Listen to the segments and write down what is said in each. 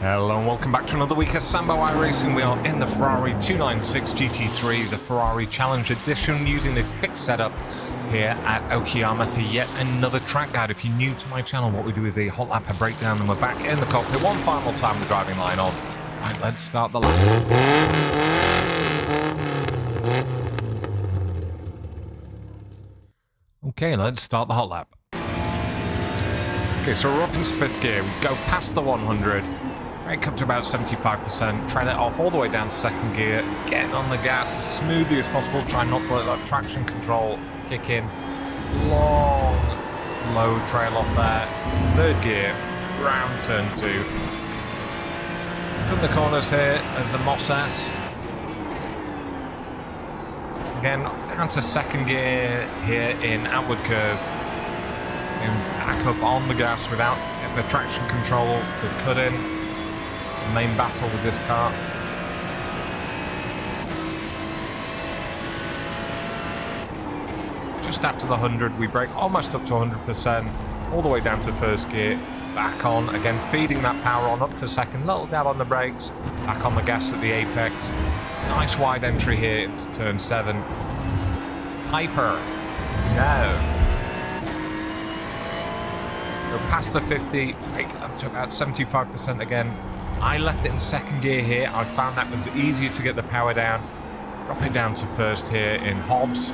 Hello and welcome back to another week of Sambo iRacing. We are in the Ferrari 296 GT3, the Ferrari Challenge Edition, using the fixed setup here at Okayama for yet another track guide. If you're new to my channel, what we do is a hot lap, a breakdown, and we're back in the cockpit one final time, the driving line on. Right, let's start the lap. Okay, let's start the hot lap. Okay, so we're up into fifth gear. We go past the 100. Brake up to about 75%, trail it off all the way down to second gear, getting on the gas as smoothly as possible, try not to let that traction control kick in. Long, low trail off there. Third gear, round turn 2. In the corners here of the Moss S. Again, down to second gear here in outward curve. And back up on the gas without getting the traction control to cut in. Main battle with this car. Just after the 100, we brake almost up to 100%, all the way down to first gear, back on, again feeding that power on up to second, little dab on the brakes, back on the gas at the apex. Nice wide entry here into turn 7. Piper, no. Go past the 50, brake up to about 75% again. I left it in second gear here. I found that was easier to get the power down. Drop it down to first here in Hobbs.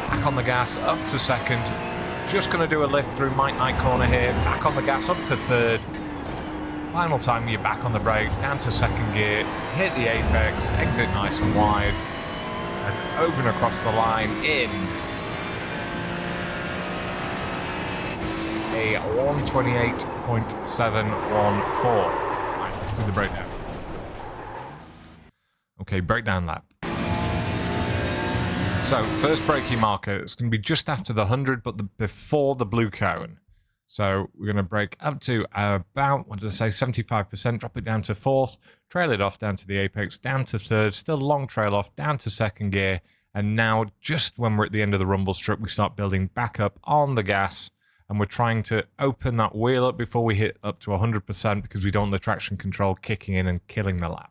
Back on the gas, up to second. Just going to do a lift through Mike Knight corner here. Back on the gas, up to third. Final time you're back on the brakes, down to second gear. Hit the apex, exit nice and wide. And over and across the line in a 128.714. Right, let's do the breakdown. Okay, breakdown lap. So, first braking marker, it's going to be just after the 100, but before the blue cone. So, we're going to brake up to about, what did I say, 75%, drop it down to fourth, trail it off down to the apex, down to third, still long trail off, down to second gear, and now, just when we're at the end of the rumble strip, we start building back up on the gas. And we're trying to open that wheel up before we hit up to 100% because we don't want the traction control kicking in and killing the lap.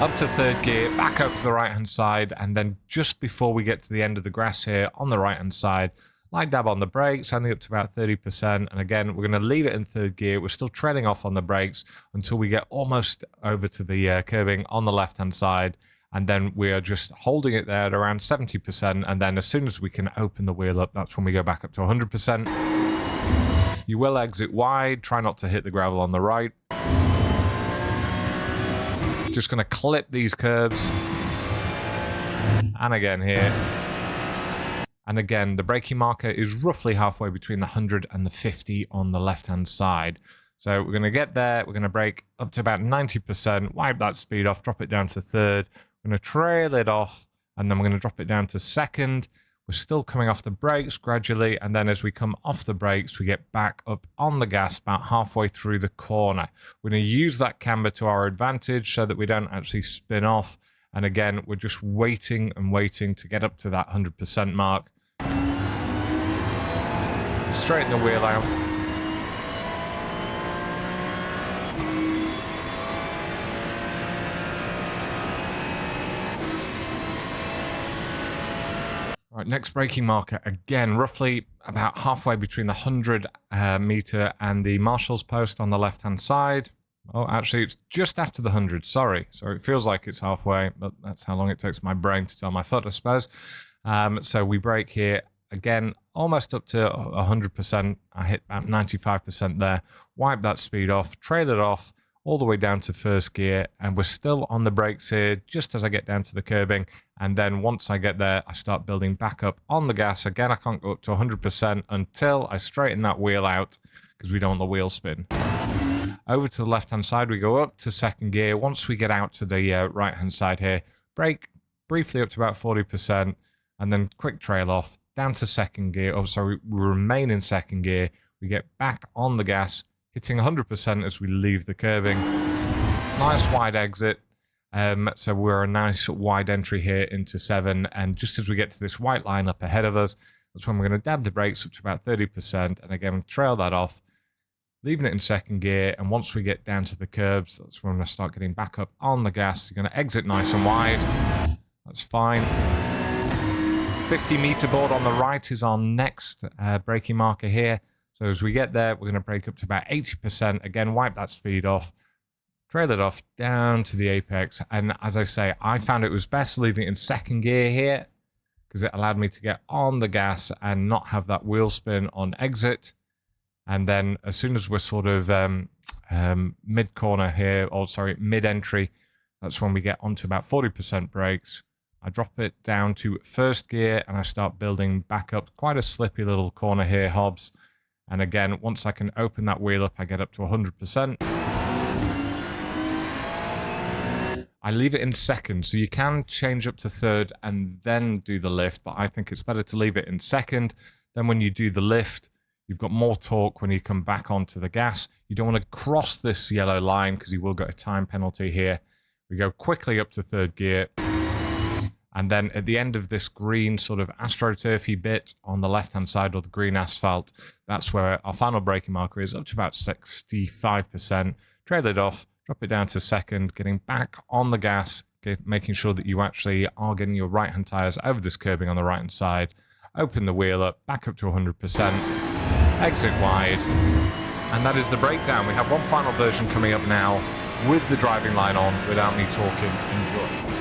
Up to third gear, back over to the right-hand side, and then just before we get to the end of the grass here on the right-hand side, light dab on the brakes, only up to about 30%. And again, we're going to leave it in third gear. We're still trailing off on the brakes until we get almost over to the curbing on the left-hand side. And then we are just holding it there at around 70%. And then as soon as we can open the wheel up, that's when we go back up to 100%. You will exit wide. Try not to hit the gravel on the right. Just going to clip these curbs. And again here. And again, the braking marker is roughly halfway between the 100 and the 50 on the left-hand side. So we're going to get there. We're going to brake up to about 90%. Wipe that speed off. Drop it down to third. We're going to trail it off, and then we're going to drop it down to second. We're still coming off the brakes gradually, and then as we come off the brakes, we get back up on the gas about halfway through the corner. We're going to use that camber to our advantage so that we don't actually spin off. And again, we're just waiting and waiting to get up to that 100% mark. Straighten the wheel out. Right, next braking marker, again, roughly about halfway between the 100 meter and the marshal's post on the left-hand side. Oh, actually, it's just after the 100, sorry. So it feels like it's halfway, but that's how long it takes my brain to tell my foot, I suppose. So we brake here, again, almost up to 100%. I hit about 95% there. Wipe that speed off, trail it off, all the way down to first gear, and we're still on the brakes here just as I get down to the curbing. And then once I get there, I start building back up on the gas. Again, I can't go up to 100% until I straighten that wheel out because we don't want the wheel spin. Over to the left-hand side, we go up to second gear. Once we get out to the right-hand side here, brake briefly up to about 40%, and then quick trail off, down to second gear. Oh, sorry, we remain in second gear. We get back on the gas, hitting 100% as we leave the curbing. Nice wide exit. So we're a nice wide entry here into 7, and just as we get to this white line up ahead of us, that's when we're going to dab the brakes up to about 30%, and again trail that off, leaving it in second gear, and once we get down to the curbs, that's when we're going to start getting back up on the gas. You're going to exit nice and wide. That's fine. 50-meter board on the right is our next braking marker here. So as we get there, we're going to brake up to about 80%. Again, wipe that speed off, trail it off down to the apex. And as I say, I found it was best leaving it in second gear here because it allowed me to get on the gas and not have that wheel spin on exit. And then as soon as we're sort of mid-corner here, or sorry, mid-entry, that's when we get onto about 40% brakes. I drop it down to first gear and I start building back up. Quite a slippy little corner here, Hobbs. And again, once I can open that wheel up, I get up to 100%. I leave it in second, so you can change up to third and then do the lift, but I think it's better to leave it in second. Then when you do the lift, you've got more torque when you come back onto the gas. You don't want to cross this yellow line because you will get a time penalty here. We go quickly up to third gear. And then at the end of this green sort of astroturfy bit on the left-hand side, or the green asphalt, that's where our final braking marker is, up to about 65%. Trail it off, drop it down to second, getting back on the gas, making sure that you actually are getting your right-hand tyres over this curbing on the right-hand side. Open the wheel up, back up to 100%, exit wide. And that is the breakdown. We have one final version coming up now with the driving line on without me talking. Enjoy.